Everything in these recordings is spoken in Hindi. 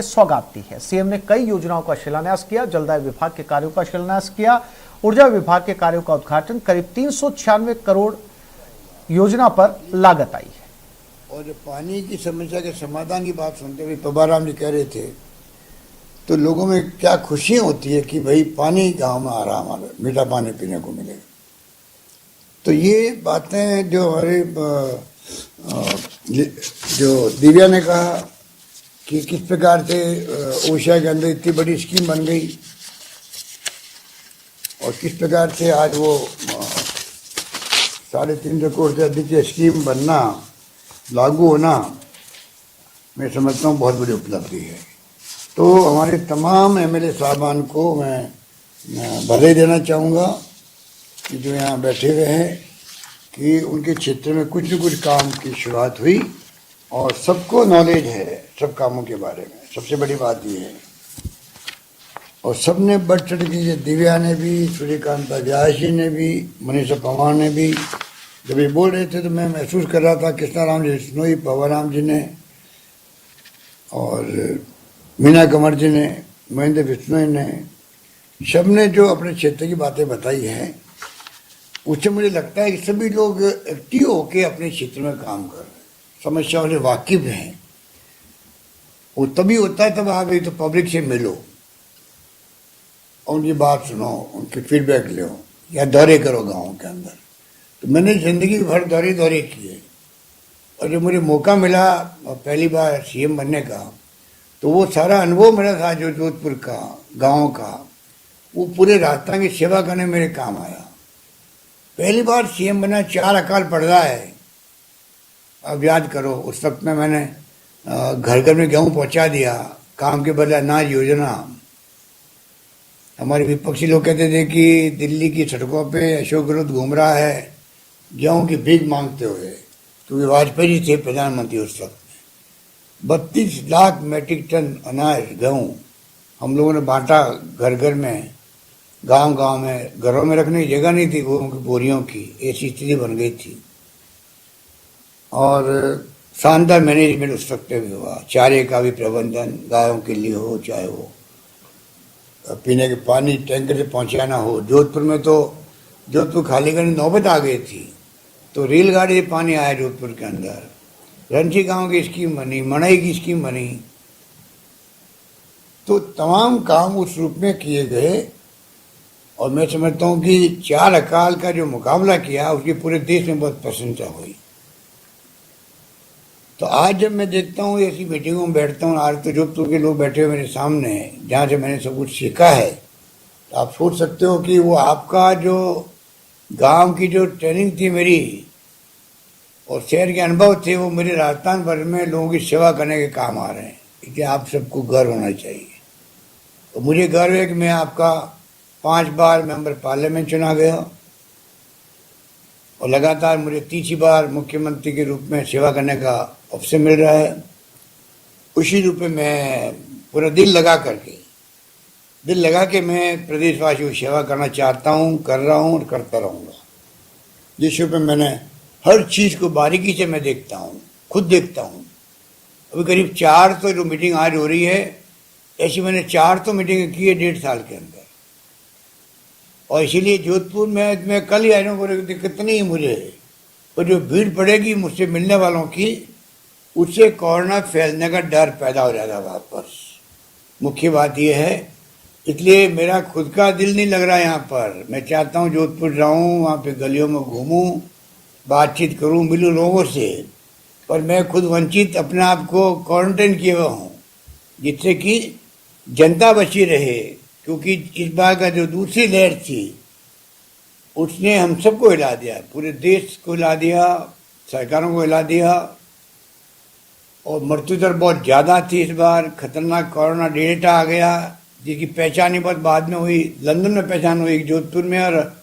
सौगात दी है। सीएम ने कई योजनाओं का शिलान्यास किया, जलदाय विभाग के कार्यों का शिलान्यास किया, ऊर्जा विभाग के कार्यों का उद्घाटन। करीब 396 करोड़ योजना पर लागत आई है। और जो पानी की समस्या के समाधान की बात सुनते हुए पबाराम जी कह रहे थे, तो लोगों में क्या खुशी होती है कि भाई पानी गांव में आ रहा, हमारे मीठा पानी पीने को मिलेगा। तो ये बातें जो हमारे जो दिव्या ने कहा कि किस प्रकार से ओशा के अंदर इतनी बड़ी स्कीम बन गई और किस प्रकार से आज वो 350 करोड़ से अधिक की स्कीम बनना, लागू होना, मैं समझता हूँ बहुत बड़ी उपलब्धि है। तो हमारे तमाम एमएलए साहबान को मैं बधाई देना चाहूँगा कि जो यहाँ बैठे हुए हैं कि उनके क्षेत्र में कुछ न कुछ काम की शुरुआत हुई और सबको नॉलेज है सब कामों के बारे में। सबसे बड़ी बात ये है और सबने बढ़ चढ़ के, दिव्या ने भी, सूर्यकांत व्यास जी ने भी, मनीषा पवार ने भी, जब ये बोल रहे थे तो मैं महसूस कर रहा था कृष्णाराम जी बिश्नोई, पवाराम जी ने और मीना कंवर जी ने, महेंद्र बिश्नोई ने, सब ने जो अपने क्षेत्र की बातें बताई हैं, उससे मुझे लगता है कि सभी लोग एक्टिव होकर अपने क्षेत्र में काम कर रहे हैं, समस्याओं से वाकिफ हैं। वो तभी होता है तब आप एक तो पब्लिक से मिलो, उनकी बात सुनो, उनके फीडबैक लो या दौरे करो गाँव के अंदर। तो मैंने जिंदगी भर दौरे किए और जब मुझे मौका मिला पहली बार सीएम बनने का, तो वो सारा अनुभव मेरा था जो जोधपुर का, गांव का, वो पूरे राजस्थान की सेवा करने मेरे काम आया। पहली बार सीएम बना, 4 अकाल पड़ रहा है, अब याद करो। उस वक्त में मैंने घर घर में गेहूँ पहुंचा दिया, काम के बदले अनाज योजना। हमारे विपक्षी लोग कहते थे कि दिल्ली की सड़कों पे अशोक गहलोत घूम रहा है गेहूँ की भीख मांगते हुए, क्योंकि वाजपेयी थे प्रधानमंत्री उस वक्त। 32 लाख मैट्रिक टन अनाज गेहूँ हम लोगों ने बांटा घर घर में, गांव गांव में। घरों में रखने की जगह नहीं थी गेहूँ की बोरियों की, ऐसी स्थिति बन गई थी। और शानदार मैनेजमेंट उस वक्त भी हुआ, चारे का भी प्रबंधन, गायों के लिए हो, चाहे वो पीने के पानी टैंकर से पहुंचाना हो। जोधपुर में तो जोधपुर खाली करने नौबत आ गई थी, तो रेलगाड़ी से पानी आया जोधपुर के अंदर। रंची गांव की स्कीम बनी, मड़ई की स्कीम बनी। तो तमाम काम उस रूप में किए गए और मैं समझता हूँ कि 4 अकाल का जो मुकाबला किया उसकी पूरे देश में बहुत प्रशंसा हुई। तो आज जब मैं देखता हूँ ऐसी मीटिंगों में बैठता हूँ, आज तो जोधपुर के लोग बैठे हुए मेरे सामने, जहाँ से मैंने सब कुछ सीखा है, तो आप सोच सकते हो कि वो आपका जो गांव की जो ट्रेनिंग थी मेरी और शहर के अनुभव थे, वो मेरे राजस्थान भर में लोगों की सेवा करने के काम आ रहे हैं। इसलिए आप सबको गर्व होना चाहिए। तो मुझे गर्व है कि मैं आपका 5 बार मेंबर पार्लियामेंट चुना गया और लगातार मुझे 3री बार मुख्यमंत्री के रूप में सेवा करने का अवसर मिल रहा है। उसी रूप में मैं पूरा दिल लगा के मैं प्रदेशवासियों की सेवा करना चाहता हूँ, कर रहा हूँ और करता रहूँगा। जिस रूप में मैंने हर चीज़ को बारीकी से मैं देखता हूँ, खुद देखता हूँ। अभी करीब 4 तो जो मीटिंग आज हो रही है, ऐसी मैंने 4 तो मीटिंग की है 1.5 साल के अंदर। और इसीलिए जोधपुर में मैं कल ही आया हूँ, दिक्कत नहीं है मुझे, और जो भीड़ पड़ेगी मुझसे मिलने वालों की, उससे कोरोना फैलने का डर पैदा हो जाएगा वापस। मुख्य बात यह है, इसलिए मेरा खुद का दिल नहीं लग रहा यहाँ पर। मैं चाहता हूँ जोधपुर जाऊँ, वहाँ पे गलियों में घूमूँ, बातचीत करूँ, मिलूँ लोगों से, पर मैं खुद वंचित अपने आप को क्वारंटाइन किए हुआ हूँ, जिससे कि जनता बची रहे। क्योंकि इस बार का जो दूसरी लहर थी उसने हम सबको हिला दिया, पूरे देश को हिला दिया, सरकारों को हिला दिया और मृत्यु दर बहुत ज़्यादा थी। इस बार खतरनाक कोरोना डेल्टा आ गया, जिसकी पहचान ही बहुत बाद में हुई। लंदन में पहचान हुई, जोधपुर में, और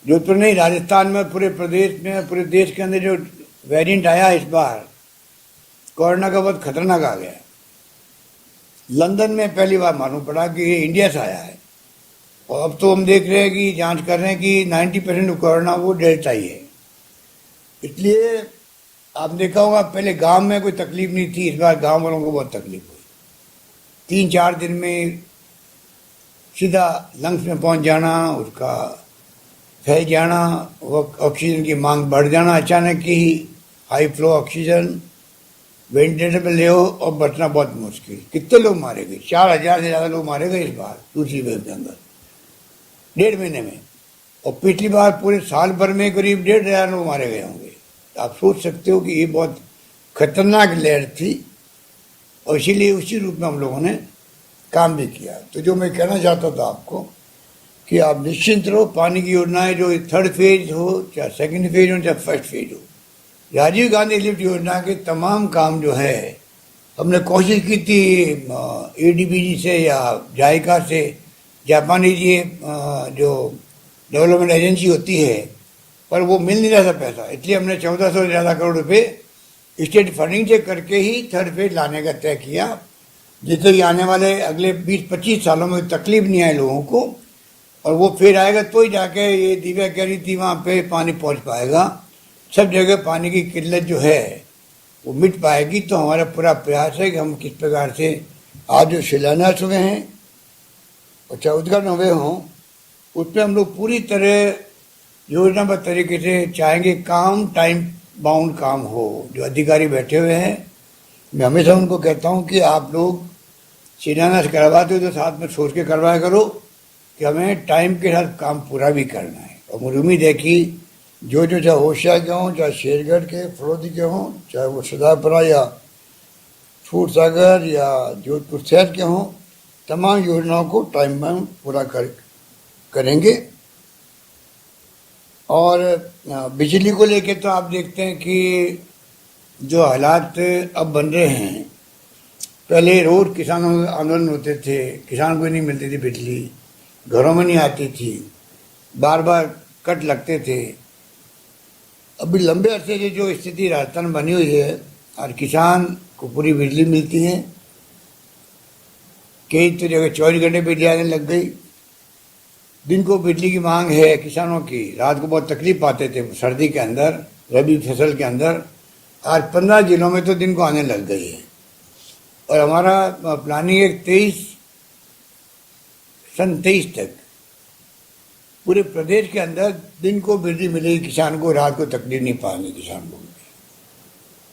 जोधपुर नहीं, राजस्थान में, पूरे प्रदेश में, पूरे देश के अंदर जो वेरिएंट आया इस बार कोरोना का, बहुत खतरनाक आ गया। लंदन में पहली बार मालूम पड़ा कि ये इंडिया से आया है, और अब तो हम देख रहे हैं कि जांच कर रहे हैं कि 90% कोरोना वो डेल्टा ही है। इसलिए आप देखा होगा पहले गांव में कोई तकलीफ नहीं थी, इस बार गांव वालों को बहुत तकलीफ हुई। 3-4 दिन में सीधा लंग्स में पहुंच जाना, उसका फैल जाना, वो ऑक्सीजन की मांग बढ़ जाना अचानक ही, हाई फ्लो ऑक्सीजन, वेंटिलेटर पे ले हो और बचना बहुत मुश्किल। कितने लोग मारे गए? 4,000 से ज़्यादा लोग मारे गए इस बार दूसरी वेव के अंदर 1.5 महीने में, और पिछली बार पूरे साल भर में करीब 1,500 लोग मारे गए होंगे। तो आप सोच सकते हो कि ये बहुत खतरनाक लहर थी, और इसीलिए उसी रूप में हम लोगों ने काम भी किया। तो जो मैं कहना चाहता था आपको कि आप निश्चिंत रहो, पानी की योजनाएं जो 3rd फेज हो, चाहे 2nd फेज हो, चाहे 1st फेज हो, राजीव गांधी लिफ्ट योजना के तमाम काम जो है हमने कोशिश की थी ADB से या जायका से, जापानी जी जो डेवलपमेंट एजेंसी होती है, पर वो मिल नहीं रहा था पैसा, इसलिए हमने 1400 से ज़्यादा करोड़ रुपए स्टेट फंडिंग से करके ही 3rd फेज लाने का तय किया, जिससे कि आने वाले अगले 20-25 सालों में तकलीफ नहीं आए लोगों को, और वो फिर आएगा तो ही जाके ये दिव्या कह रही थी वहाँ पे पानी पहुँच पाएगा। सब जगह पानी की किल्लत जो है वो मिट पाएगी। तो हमारा पूरा प्रयास है कि हम किस प्रकार से आज जो शिलान्यास हुए हैं और चाहे उद्घाटन हुए हों, उसमें हम लोग पूरी तरह योजनाबद्ध तरीके से चाहेंगे काम टाइम बाउंड काम हो। जो अधिकारी बैठे हुए हैं, मैं हमेशा उनको कहता हूं कि आप लोग शिलान्यास करवाते हो तो साथ में सोच के करवाया करो कि हमें टाइम के साथ काम पूरा भी करना है। और मुझे उम्मीद है कि जो चाहे होशियार के हों, चाहे शेरगढ़ के, फरोदी के हों, चाहे वो सदापुरा या फूड सागर या जोधपुर शहर के हों, तमाम योजनाओं को टाइम में पूरा करेंगे। और बिजली को लेके तो आप देखते हैं कि जो हालात अब बन रहे हैं, पहले रोज किसानों के आंदोलन होते थे, किसान को नहीं मिलती थी बिजली, घरों में नहीं आती थी, बार बार कट लगते थे। अभी लंबे अरसे से जो स्थिति राजस्थान बनी हुई है और किसान को पूरी बिजली मिलती है, कई तो जगह 24 घंटे बिजली आने लग गई। दिन को बिजली की मांग है किसानों की, रात को बहुत तकलीफ पाते थे सर्दी के अंदर, रबी फसल के अंदर। आज 15 जिलों में तो दिन को आने लग गई है, और हमारा प्लानिंग है सन 23 तक पूरे प्रदेश के अंदर दिन को बिजली मिलेगी किसान को, रात को तकलीफ नहीं पाएंगे किसान को।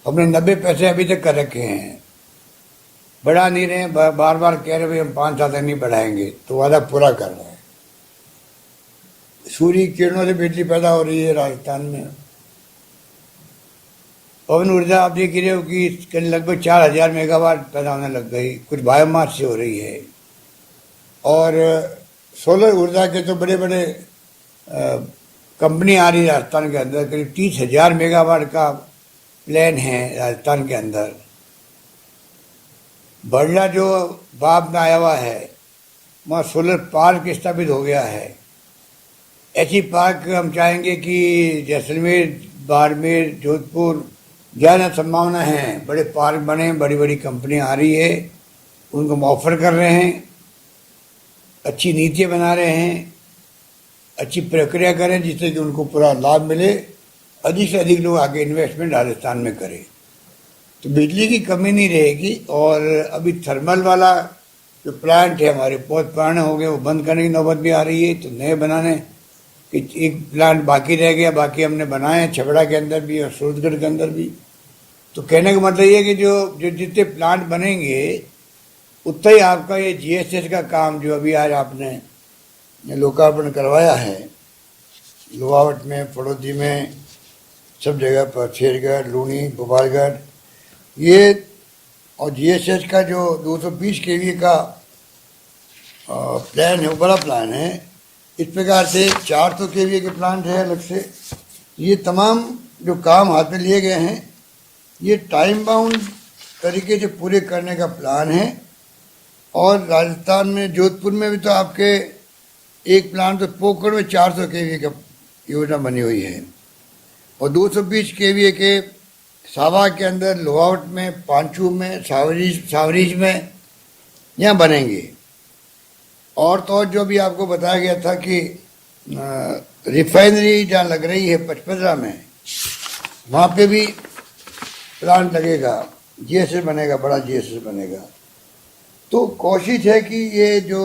हमने 90 पैसे अभी तक कर रखे हैं, बढ़ा नहीं रहे, बार बार कह रहे भाई हम 5 साल तक नहीं बढ़ाएंगे, तो वादा पूरा कर रहे हैं। सूर्य किरणों से बिजली पैदा हो रही है राजस्थान में। पवन ऊर्जा आप देख रहे हो कि लगभग 4,000 मेगावाट पैदा होने लग गई, कुछ बायोमास से हो रही है। और सोलर ऊर्जा के तो बड़े बड़े कंपनी आ रही है राजस्थान के अंदर, करीब 30,000 मेगावाट का प्लान है राजस्थान के अंदर। बड़ला जो बाप में आया हुआ है, वहाँ सोलर पार्क स्थापित हो गया है। ऐसी पार्क हम चाहेंगे कि जैसलमेर, बाड़मेर, जोधपुर ज़्यादा संभावना है, बड़े पार्क बने, बड़ी बड़ी कंपनियां आ रही है, उनको हम ऑफर कर रहे हैं, अच्छी नीतियाँ बना रहे हैं, अच्छी प्रक्रिया करें जिससे कि उनको पूरा लाभ मिले, अधिक से अधिक लोग आगे इन्वेस्टमेंट राजस्थान में करें, तो बिजली की कमी नहीं रहेगी। और अभी थर्मल वाला जो प्लांट है हमारे बहुत पुराने हो गए, वो बंद करने की नौबत भी आ रही है, तो नए बनाने कि एक प्लांट बाकी रह गया, बाकी हमने बनाए छबड़ा के अंदर भी और सूरजगढ़ के अंदर भी। तो कहने का मतलब ये है कि जो जितने प्लांट बनेंगे उतना ही आपका ये GSS का काम जो अभी आज आपने लोकार्पण करवाया है, लोहावट में, फड़ौदी में, सब जगह पर, शेरगढ़, लूनी, गोपालगढ़, ये और GSS का जो 220 kV का प्लान है, वो बड़ा प्लान है। इस प्रकार से 400 kV के प्लांट है अलग से। ये तमाम जो काम हाथ में लिए गए हैं, ये टाइम बाउंड तरीके से पूरे करने का प्लान है। और राजस्थान में जोधपुर में भी तो आपके एक प्लांट, तो पोखर में 400 kV का योजना बनी हुई है, और 220 kV के सावा के अंदर, लोहावट में, पांचू में, सावरीज में यहाँ बनेंगे। और तो और जो भी आपको बताया गया था कि रिफाइनरी जहाँ लग रही है पचपदरा में, वहाँ पे भी प्लांट लगेगा, GSS बनेगा, बड़ा GSS बनेगा। तो कोशिश है कि ये जो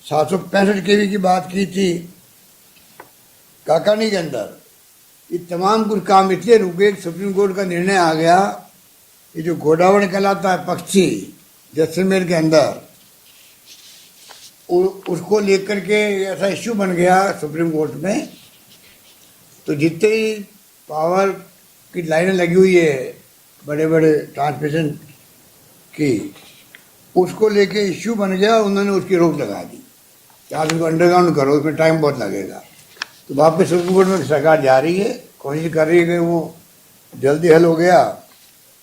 765 केवी की बात की थी काकानी के अंदर, ये तमाम कुछ काम इसलिए रुके, सुप्रीम कोर्ट का निर्णय आ गया, ये जो गोडावण कहलाता है पक्षी जैसलमेर के अंदर, उसको लेकर के ऐसा इश्यू बन गया सुप्रीम कोर्ट में। तो जितने ही पावर की लाइनें लगी हुई है बड़े बड़े ट्रांसमिशन की, उसको लेके इश्यू बन गया, उन्होंने उसकी रोक लगा दी कि आप इसको अंडरग्राउंड करो, उसमें टाइम बहुत लगेगा। तो वापस सुप्रीम कोर्ट में सरकार जा रही है, कोशिश कर रही है कि वो जल्दी हल हो गया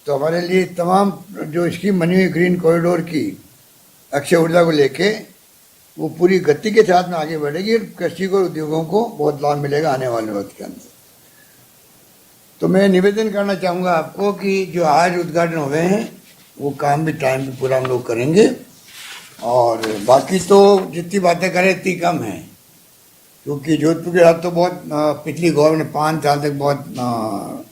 तो हमारे लिए तमाम जो स्कीम बनी हुई ग्रीन कॉरिडोर की अक्षय ऊर्जा को लेके वो पूरी गति के साथ में आगे बढ़ेगी। कृषि को, उद्योगों को बहुत लाभ मिलेगा आने वाले वक्त के अंदर। तो मैं निवेदन करना चाहूँगा आपको कि जो आज उद्घाटन हुए हैं वो काम भी टाइम पे पूरा हम लोग करेंगे, और बाकी तो जितनी बातें करें इतनी कम है, क्योंकि जोधपुर के साथ तो बहुत पिछली गवर्नमेंट ने 5 साल तक बहुत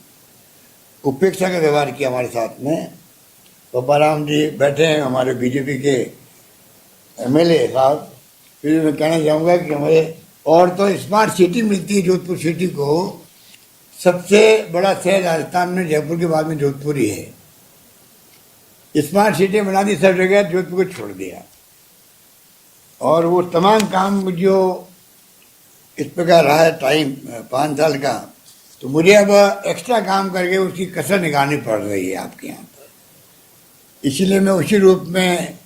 उपेक्षा का व्यवहार किया हमारे साथ में। पप्पाराम जी बैठे हैं हमारे बीजेपी के एमएलए साहब। फिर मैं कहना चाहूँगा कि हमारे और तो स्मार्ट सिटी मिलती है जोधपुर सिटी को, सबसे बड़ा शहर राजस्थान में जयपुर के बाद में जोधपुर ही है। स्मार्ट सिटी बना दी सब जगह, जोधपुर को छोड़ दिया, और वो तमाम काम जो इस प्रकार रहा है टाइम 5 साल का, तो मुझे अब एक्स्ट्रा काम करके उसकी कसर निकालनी पड़ रही है आपके यहाँ पर। इसीलिए मैं उसी रूप में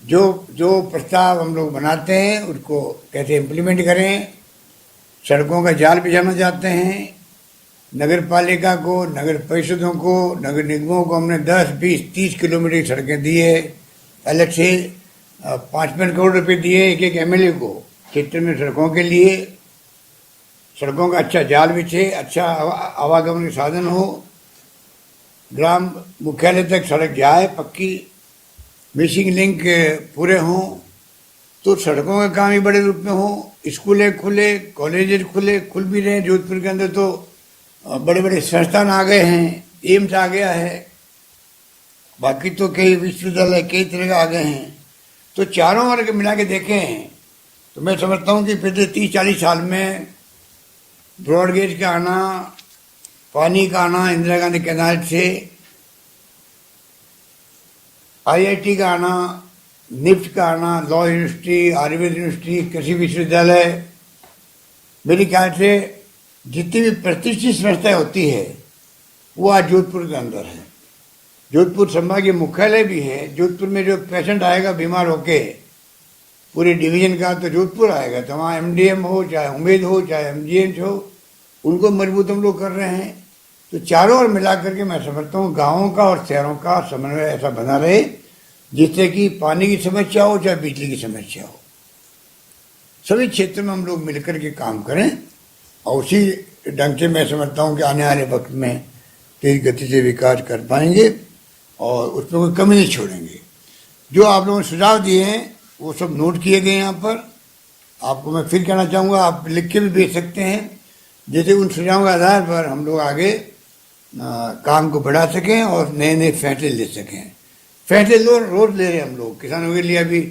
जो प्रस्ताव हम लोग बनाते हैं उसको कैसे इम्प्लीमेंट करें। सड़कों का जाल बिछाना चाहते हैं, नगर पालिका को, नगर परिषदों को, नगर निगमों को हमने 10, 20, 30 किलोमीटर की सड़कें दी है, अलग से 5-5 करोड़ रुपए दिए एक एक एमएलए को क्षेत्र में सड़कों के लिए। सड़कों का अच्छा जाल बिछे, अच्छा आवागमन के साधन हो, ग्राम मुख्यालय तक सड़क जाए पक्की, मिसिंग लिंक पूरे हों, तो सड़कों का काम ही बड़े रूप में हो। स्कूलें खुले, कॉलेजेस खुले, खुल भी रहे। जोधपुर के अंदर तो बड़े बड़े संस्थान आ गए हैं, एम्स आ गया है, बाकी तो कई विश्वविद्यालय कई तरह के आ गए हैं। तो चारों वर्ग मिला के देखें तो मैं समझता हूँ कि पिछले 30-40 साल में ब्रॉडगेज का आना, पानी का आना इंदिरा गांधी कैनाल से, आईआईटी का आना, निफ्ट का आना, लॉ यूनिवर्सिटी, आयुर्वेद यूनिवर्सिटी, कृषि विश्वविद्यालय, मेरे ख्याल से जितनी भी प्रतिष्ठित संस्थाएं होती है वो आज जोधपुर के अंदर है। जोधपुर संभागीय मुख्यालय भी है। जोधपुर में जो पेशेंट आएगा बीमार होके पूरे डिवीजन का, तो जोधपुर आएगा। तो वहाँ एमडीएम हो, चाहे उम्मेद हो, चाहे एमजीएच हो, उनको मजबूत हम लोग कर रहे हैं। तो चारों ओर मिला करके मैं समझता हूँ गाँवों का और शहरों का समन्वय ऐसा बना रहे जिससे कि पानी की समस्या हो चाहे बिजली की समस्या हो, सभी क्षेत्र में हम लोग मिलकर के काम करें, और उसी ढंग से मैं समझता हूँ कि आने वाले वक्त में तेज गति से विकास कर पाएंगे और उसमें कोई कमी नहीं छोड़ेंगे। जो आप लोगों ने सुझाव दिए हैं वो सब नोट किए गए यहाँ पर। आपको मैं फिर कहना चाहूँगा, आप लिख के भी भेज सकते हैं, जैसे उन सुझावों के आधार पर हम लोग आगे काम को बढ़ा सकें और नए नए फैसले ले सकें। फैसले रोज ले रहे हैं हम लोग किसानों के लिए। अभी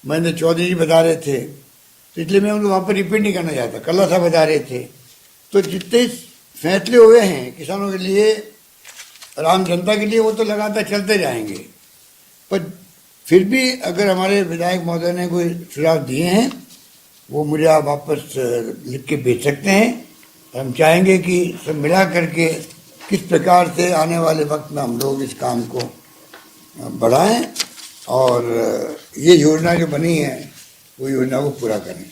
महेंद्र चौधरी जी बता रहे थे, तो इसलिए मैं उनको वहाँ पर रिपीट नहीं करना चाहता। कल्ला साहब बता रहे थे, तो जितने फैसले हुए हैं किसानों के लिए और आम जनता के लिए वो तो लगातार चलते जाएंगे। पर फिर भी अगर हमारे विधायक महोदय ने कोई सुझाव दिए हैं वो मुझे आप वापस लिख के भेज सकते हैं। हम चाहेंगे कि सब मिला करके किस प्रकार से आने वाले वक्त में हम लोग इस काम को बढ़ाएं और ये योजना जो बनी है वो योजना को पूरा करें।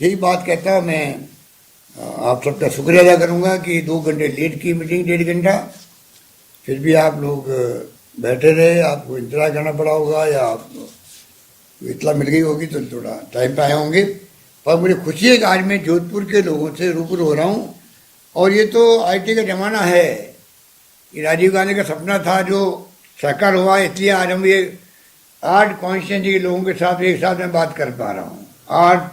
यही बात कहता हूँ मैं आप सबका शुक्रिया अदा करूँगा कि 2 घंटे लेट की मीटिंग, 1.5 घंटा, फिर भी आप लोग बैठे रहे। आपको इंतजार करना पड़ा होगा या आपको इतला मिल गई होगी तो थोड़ा टाइम पे आए होंगे। पर मुझे खुशी है कि आज मैं जोधपुर के लोगों से रूबरू हो रहा हूँ। और ये तो आईटी का ज़माना है, ये राजीव गांधी का सपना था जो साकार हुआ, इसलिए आज हम ये 8 कॉन्स्टिट्यूंसी के लोगों के साथ एक साथ में बात कर पा रहा हूँ। 8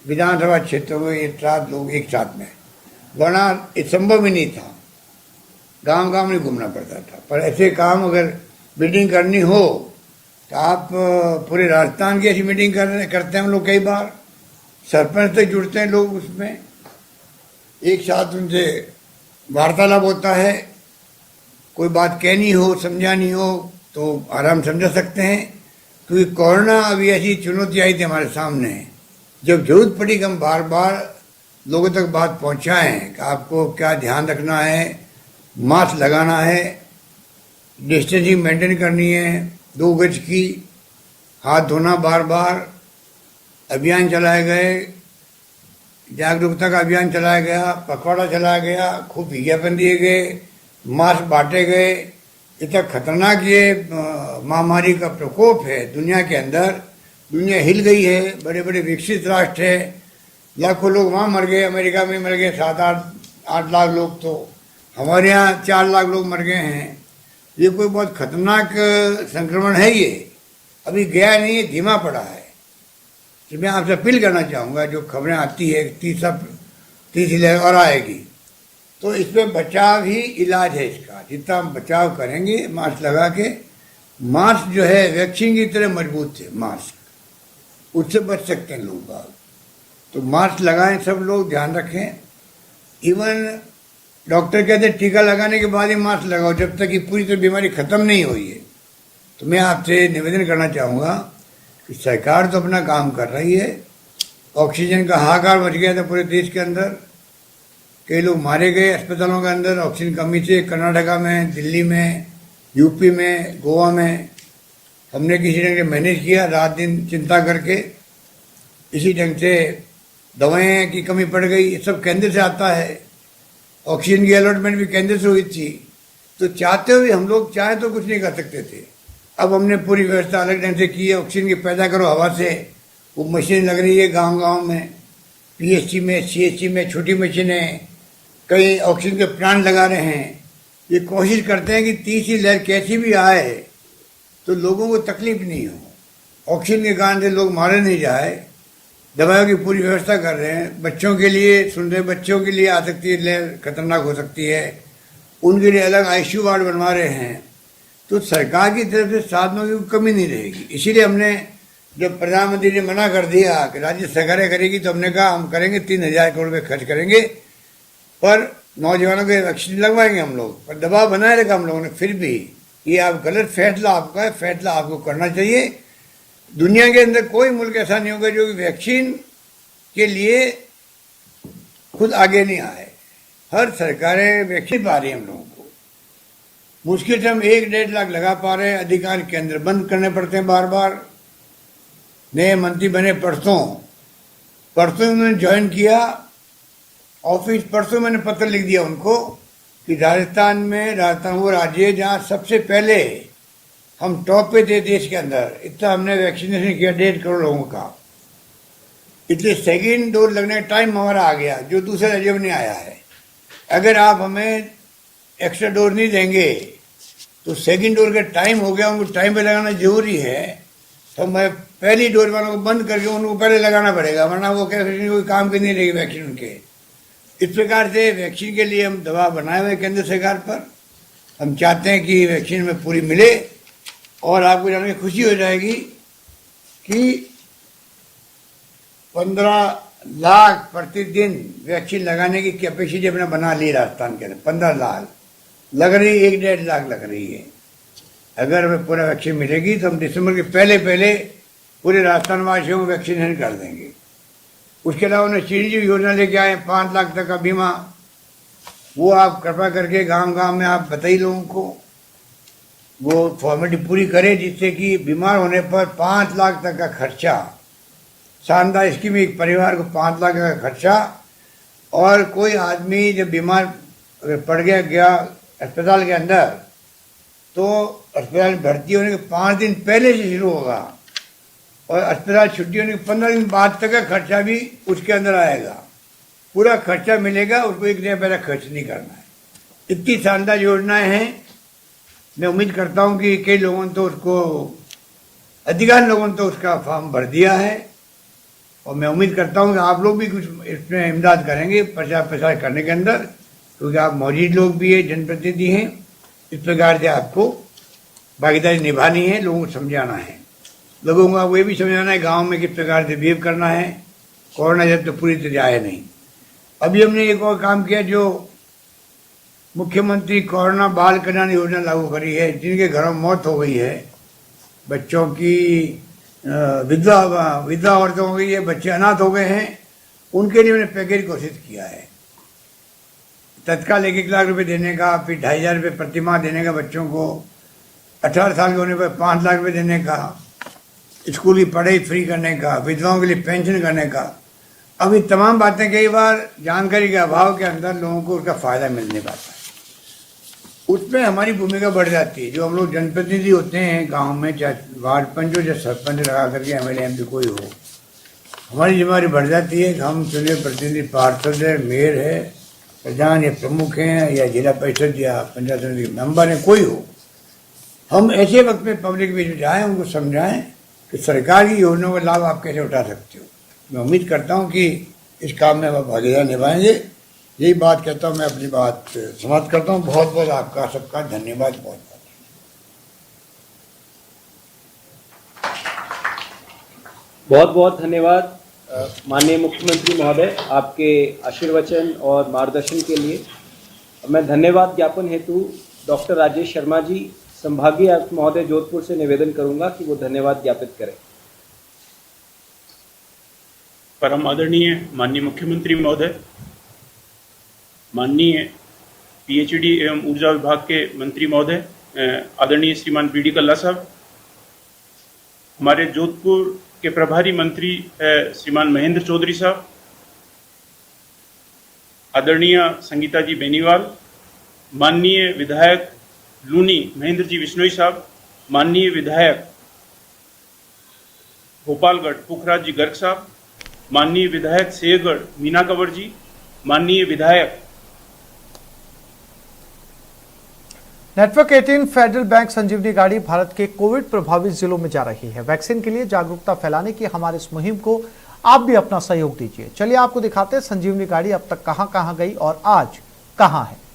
विधानसभा क्षेत्रों में ये 7 लोग एक साथ में, वरना ये संभव ही नहीं था, गांव गांव नहीं घूमना पड़ता था। पर ऐसे काम अगर बिल्डिंग करनी हो तो आप पूरे राजस्थान की ऐसी मीटिंग करते हैं हम लोग, कई बार सरपंच तक जुड़ते हैं लोग, उसमें एक साथ उनसे वार्तालाप होता है। कोई बात कहनी हो, समझानी हो तो आराम समझा सकते हैं, क्योंकि कोरोना अभी ऐसी चुनौती आई थी हमारे सामने, जब जरूरत पड़ी कि हम बार बार लोगों तक बात पहुंचाएं कि आपको क्या ध्यान रखना है, मास्क लगाना है, डिस्टेंसिंग मेंटेन करनी है, 2 गज की, हाथ धोना बार बार, अभियान चलाए गए, जागरूकता का अभियान चलाया गया, पखवाड़ा चलाया गया, खूब विज्ञापन दिए गए, मास्क बांटे गए। इतना खतरनाक ये महामारी का प्रकोप है दुनिया के अंदर, दुनिया हिल गई है, बड़े बड़े विकसित राष्ट्र है, लाखों लोग वहाँ मर गए, अमेरिका में मर गए 7-8 लाख लोग, तो हमारे यहाँ 4 लाख लोग मर गए हैं। ये कोई बहुत खतरनाक संक्रमण है, ये अभी गया नहीं है, धीमा पड़ा है। तो मैं आपसे अपील करना चाहूँगा, जो खबरें आती है तीसरी लहर और आएगी, तो इस पर बचाव ही इलाज है इसका। जितना हम बचाव करेंगे मास्क लगा के, मास्क जो है वैक्सीन की तरह मजबूत है, मास्क उससे बच सकते हैं लोग बाग। तो मास्क लगाएं, सब लोग ध्यान रखें। इवन डॉक्टर कहते हैं टीका लगाने के बाद ही मास्क लगाओ, जब तक कि पूरी तरह बीमारी खत्म नहीं हुई है। तो मैं आपसे निवेदन करना चाहूँगा कि सरकार तो अपना काम कर रही है, ऑक्सीजन का हाहाकार मच गया था पूरे देश के अंदर, कई लोग मारे गए अस्पतालों के अंदर ऑक्सीजन कमी से, कर्नाटका में, दिल्ली में, यूपी में, गोवा में। हमने किसी ढंग से मैनेज किया, रात दिन चिंता करके, इसी ढंग से दवाएं की कमी पड़ गई, ये सब केंद्र से आता है। ऑक्सीजन की अलॉटमेंट भी केंद्र से हुई थी, तो चाहते हुए हम लोग चाहे तो कुछ नहीं कर सकते थे। अब हमने पूरी व्यवस्था अलग ढंग से की है, ऑक्सीजन की पैदा करो हवा से, वो मशीन लग रही है गांव-गांव में, पीएचसी में, सीएचसी में छोटी मशीनें, कई ऑक्सीजन के प्लांट लगा रहे हैं। ये कोशिश करते हैं कि तीसरी लहर कैसी भी आए तो लोगों को तकलीफ नहीं हो, ऑक्सीजन के कारण से लोग मारे नहीं जाए। दवाइयों की पूरी व्यवस्था कर रहे हैं, बच्चों के लिए सुन रहे, बच्चों के लिए आ सकती है लहर, खतरनाक हो सकती है, उनके लिए अलग आईसीयू वार्ड बनवा रहे हैं। तो सरकार की तरफ से साधनों की कमी नहीं रहेगी। इसीलिए हमने, जब प्रधानमंत्री ने मना कर दिया कि राज्य सरकारें करेगी, तो हमने कहा हम करेंगे, 3000 करोड़ रुपये खर्च करेंगे, पर नौजवानों के वैक्सीन लगवाएंगे हम लोग। पर दबाव बनाए रखा हम लोगों ने, फिर भी ये आप गलत फैसला आपका है, फैसला आपको करना चाहिए। दुनिया के अंदर कोई मुल्क ऐसा नहीं होगा जो वैक्सीन के लिए खुद आगे नहीं आए। हर सरकारें वैक्सीन पा रही हैं हम लोगों को, मुश्किल से हम 1-1.5 लाख लगा पा रहे हैं। अधिकार केंद्र बंद करने पड़ते हैं बार बार। नए मंत्री बने परसों उन्होंने ज्वाइन किया ऑफिस, परसों मैंने पत्र लिख दिया उनको कि राजस्थान वो राज्य है जहाँ सबसे पहले हम टॉप पे थे देश के अंदर। इतना हमने वैक्सीनेशन किया 1.5 करोड़ लोगों का। इसलिए सेकेंड डोज लगने का टाइम हमारा आ गया, जो दूसरे राज्यों में नहीं आया है। अगर आप हमें एक्स्ट्रा डोज नहीं देंगे तो सेकेंड डोज का टाइम हो गया, उनको टाइम पे लगाना जरूरी है। तो मैं पहली डोज वालों को बंद करके उनको पहले लगाना पड़ेगा, वरना वो क्या कोई काम की नहीं रहेगी वैक्सीन उनके। इस प्रकार से वैक्सीन के लिए हम दबाव बनाए हुए केंद्र सरकार पर। हम चाहते हैं कि वैक्सीन में पूरी मिले, और आपको जान के खुशी हो जाएगी कि 15 लाख प्रतिदिन वैक्सीन लगाने की कैपेसिटी अपने बना ली राजस्थान के अंदर। 15 लाख लग रही, 1-1.5 लाख लग रही है। अगर हमें पूरा वैक्सीन मिलेगी तो हम दिसंबर के पहले पूरे राजस्थान वासियों को वैक्सीनेशन कर देंगे। उसके अलावा उन्हें चिरंजीव योजना लेके आए, 5 लाख तक का बीमा, वो आप कृपा करके गांव में आप बताइए लोगों को, वो फॉर्मेलिटी पूरी करे, जिससे कि बीमार होने पर 5 लाख तक का खर्चा, शानदार स्कीम, एक परिवार को 5 लाख का खर्चा। और कोई आदमी जब बीमार अगर पड़ गया अस्पताल के अंदर, तो अस्पताल भर्ती होने के 5 दिन पहले से शुरू होगा, और अस्पताल छुट्टी होने के 15 दिन बाद तक का खर्चा भी उसके अंदर आएगा। पूरा खर्चा मिलेगा, उसको 1 दिन पहले खर्च नहीं करना है। इतनी शानदार योजनाएं हैं। मैं उम्मीद करता हूं कि कई लोगों ने तो उसको, अधिकांश लोगों ने तो उसका फॉर्म भर दिया है, और मैं उम्मीद करता हूं कि आप लोग भी कुछ इसमें इमदाद करेंगे प्रचार प्रसार करने के अंदर, क्योंकि आप मौजूद लोग भी हैं, जनप्रतिनिधि हैं। इस प्रकार से आपको भागीदारी निभानी है, लोगों को समझाना है, लोगों को वो भी समझाना है गांव में किस प्रकार से बिहेव करना है। कोरोना जब तो पूरी तरह आए नहीं। अभी हमने एक और काम किया, जो मुख्यमंत्री कोरोना बाल कल्याण योजना लागू करी है। जिनके घरों में मौत हो गई है, बच्चों की विधवा औरतों हो गई है, बच्चे अनाथ हो गए हैं, उनके लिए मैंने पैकेज घोषित किया है। तत्काल 1 लाख रुपए देने का, फिर 2,500 रुपये प्रति माह देने का बच्चों को, 18 साल के होने पर 5 लाख रुपये देने का, स्कूल की पढ़ाई फ्री करने का, विधवाओं के लिए पेंशन करने का। अब ये तमाम बातें कई बार जानकारी के अभाव के अंदर लोगों को उसका फ़ायदा मिल नहीं पाता है। उसमें हमारी भूमिका बढ़ जाती है। जो हम लोग जनप्रतिनिधि होते हैं गांव में, चाहे वार्ड पंच हो, चाहे सरपंच लगा करके MLA MP कोई हो, हमारी जिम्मेदारी बढ़ जाती है कि हम चुने प्रतिनिधि पार्षद है, मेयर है, प्रधान या प्रमुख हैं, या जिला परिषद या पंचायत समिति के मेंबर हैं, कोई हो, हम ऐसे वक्त में पब्लिक में जाएँ, उनको समझाएं कि सरकार की योजनाओं का लाभ आप कैसे उठा सकते हो। मैं उम्मीद करता हूं कि इस काम में आप भागीदारी निभाएंगे। यही बात कहता हूं, मैं अपनी बात समाप्त करता हूं। बहुत बहुत आपका सबका धन्यवाद। बहुत बहुत बहुत धन्यवाद माननीय मुख्यमंत्री महोदय, आपके आशीर्वचन और मार्गदर्शन के लिए। मैं धन्यवाद ज्ञापन हेतु डॉक्टर राजेश शर्मा जी, संभागीय आयुक्त महोदय जोधपुर से निवेदन करूंगा कि वो धन्यवाद ज्ञापित करें। परम आदरणीय माननीय मुख्यमंत्री महोदय, माननीय PhD एवं ऊर्जा विभाग के मंत्री महोदय, आदरणीय श्रीमान BD कल्ला साहब, हमारे जोधपुर के प्रभारी मंत्री श्रीमान महेंद्र चौधरी साहब, आदरणीय संगीता जी बेनीवाल, माननीय विधायक लूनी महेंद्र जी विश्नोई साहब, माननीय विधायक भोपालगढ़ पुखराज जी गर्ग साहब, माननीय विधायक सेयगढ़ मीना कंवर जी, माननीय विधायक। नेटवर्क 18 फेडरल बैंक संजीवनी गाड़ी भारत के कोविड प्रभावित जिलों में जा रही है। वैक्सीन के लिए जागरूकता फैलाने की हमारी इस मुहिम को आप भी अपना सहयोग दीजिए। चलिए आपको दिखाते हैं संजीवनी गाड़ी अब तक कहां-कहां गई और आज कहां है।